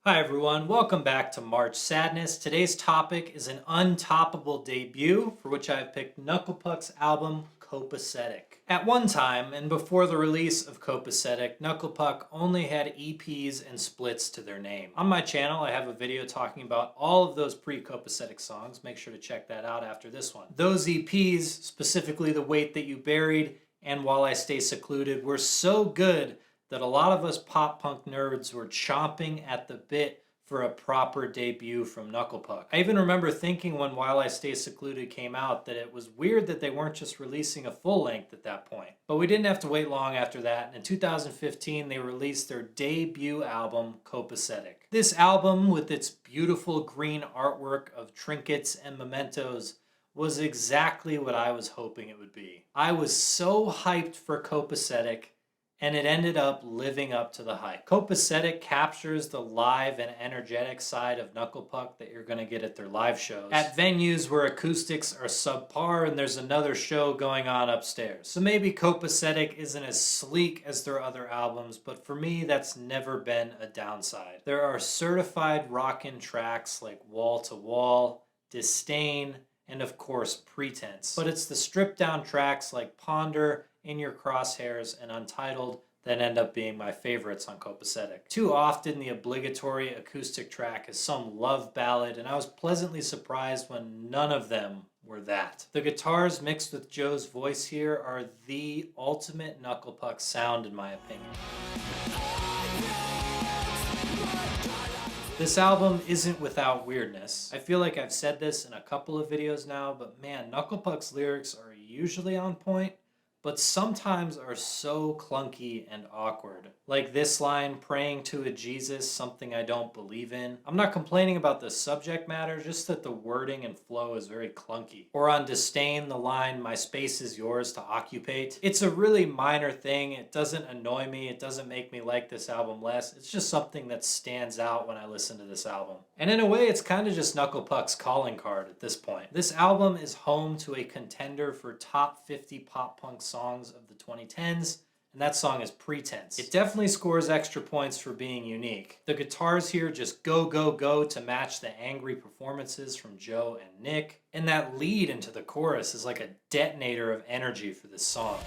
Hi everyone, welcome back to March Sadness. Today's topic is an untoppable debut for which I've picked Knucklepuck's album Copacetic. At one time, and before the release of Copacetic, Knucklepuck only had EPs and splits to their name. On my channel, I have a video talking about all of those pre-Copacetic songs. Make sure to check that out after this one. Those EPs, specifically The Weight That You Buried and While I Stay Secluded, were so good that a lot of us pop punk nerds were chomping at the bit for a proper debut from Knucklepuck. I even remember thinking when While I Stay Secluded came out that it was weird that they weren't just releasing a full length at that point. But we didn't have to wait long after that, and in 2015 they released their debut album, Copacetic. This album, with its beautiful green artwork of trinkets and mementos, was exactly what I was hoping it would be. I was so hyped for Copacetic, and it ended up living up to the hype. Copacetic captures the live and energetic side of Knucklepuck that you're gonna get at their live shows, at venues where acoustics are subpar and there's another show going on upstairs. So maybe Copacetic isn't as sleek as their other albums, but for me, that's never been a downside. There are certified rockin' tracks like Wall to Wall, Disdain, and of course, Pretense. But it's the stripped down tracks like Ponder, In Your Crosshairs, and Untitled that end up being my favorites on Copacetic. Too often the obligatory acoustic track is some love ballad, and I was pleasantly surprised when none of them were that. The guitars mixed with Joe's voice here are the ultimate Knucklepuck sound in my opinion. This album isn't without weirdness. I feel like I've said this in a couple of videos now, but man, Knucklepuck's lyrics are usually on point, but sometimes are so clunky and awkward. Like this line, praying to a Jesus, something I don't believe in. I'm not complaining about the subject matter, just that the wording and flow is very clunky. Or on Disdain, the line, my space is yours to occupate. It's a really minor thing. It doesn't annoy me. It doesn't make me like this album less. It's just something that stands out when I listen to this album. And in a way, it's kind of just Knucklepuck's calling card at this point. This album is home to a contender for top 50 pop punk songs of the 2010s, and that song is Pretense. It definitely scores extra points for being unique. The guitars here just go, go, go to match the angry performances from Joe and Nick, and that lead into the chorus is like a detonator of energy for this song.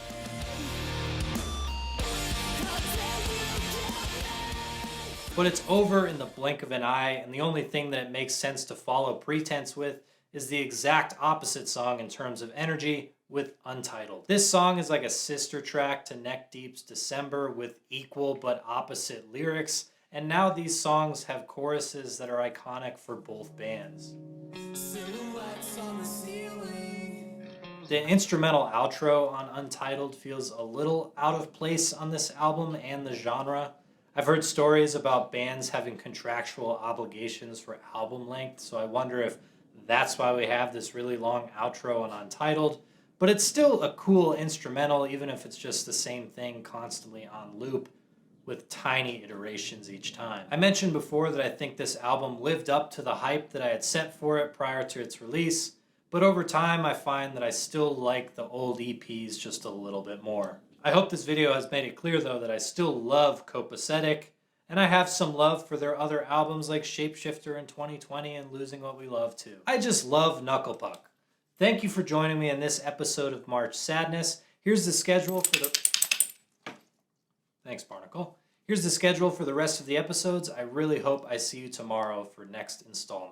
But it's over in the blink of an eye, and the only thing that it makes sense to follow Pretense with is the exact opposite song in terms of energy, with Untitled. This song is like a sister track to Neck Deep's December with equal but opposite lyrics, and now these songs have choruses that are iconic for both bands. The instrumental outro on Untitled feels a little out of place on this album and the genre. I've heard stories about bands having contractual obligations for album length, so I wonder if that's why we have this really long outro on Untitled. But it's still a cool instrumental, even if it's just the same thing constantly on loop with tiny iterations each time. I mentioned before that I think this album lived up to the hype that I had set for it prior to its release, but over time I find that I still like the old EPs just a little bit more. I hope this video has made it clear though that I still love Copacetic, and I have some love for their other albums like Shapeshifter in 2020 and Losing What We Love too. I just love Knucklepuck. Thank you for joining me in this episode of March Sadness. Here's the schedule for the... Thanks, Barnacle. Here's the schedule for the rest of the episodes. I really hope I see you tomorrow for next installment.